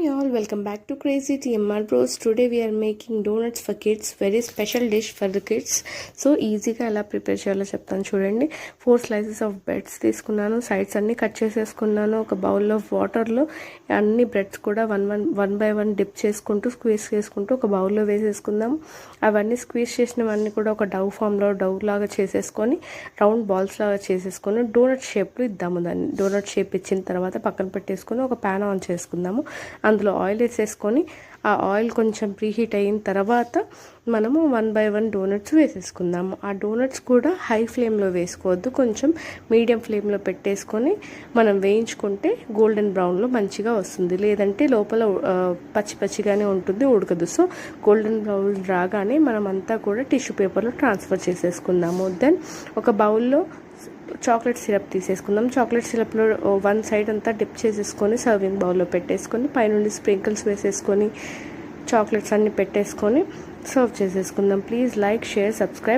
Hi all, welcome back to Crazy TMR Bros. Today we are making donuts for kids. Very special dish for the kids. So easy-గా ఎలా prepare చేయాలో చెప్తాను చూడండి. 4 slices of breads తీసుకున్నాను. Sides అన్ని cut చేసేసుకున్నాను. ఒక bowl of వాటర్లో అన్ని బ్రెడ్స్ కూడా వన్ బై వన్ డిప్ చేసుకుంటూ స్క్వీజ్ చేసుకుంటూ ఒక బౌల్లో వేసేసుకుందాము. అవన్నీ స్క్వీజ్ చేసినవన్నీ కూడా ఒక డౌ లాగా చేసేసుకొని రౌండ్ బాల్స్ లాగా చేసేసుకొని డోనట్ షేప్లో ఇద్దాము. దాన్ని డోనట్ షేప్ ఇచ్చిన తర్వాత పక్కన పెట్టేసుకొని ఒక ప్యాన్ ఆన్ చేసుకుందాము. అందులో ఆయిల్ వేసేసుకొని ఆ ఆయిల్ కొంచెం ప్రీహీట్ అయిన తర్వాత మనము 1 by 1 డోనట్స్ వేసేసుకుందాము. ఆ డోనట్స్ కూడా హై ఫ్లేమ్లో వేసుకోవద్దు, కొంచెం మీడియం ఫ్లేమ్లో పెట్టేసుకొని మనం వేయించుకుంటే గోల్డెన్ బ్రౌన్లో మంచిగా వస్తుంది. లేదంటే లోపల పచ్చిగానే ఉంటుంది, ఉడకదు. సో గోల్డెన్ బ్రౌన్ రాగానే మనం అంతా కూడా టిష్యూ పేపర్లో ట్రాన్స్ఫర్ చేసేసుకుందాము. దెన్ ఒక బౌల్లో చాక్లెట్ సిరప్ తీసేసుకుందాం. చాక్లెట్ సిరప్లో 1 side అంతా డిప్ చేసేసుకొని సర్వింగ్ బౌల్లో పెట్టేసుకొని పైనుండి స్ప్రింకిల్స్ వేసేసుకొని చాక్లెట్స్ అన్నీ పెట్టేసుకొని సర్వ్ చేసేసుకుందాం. Please like, share, subscribe.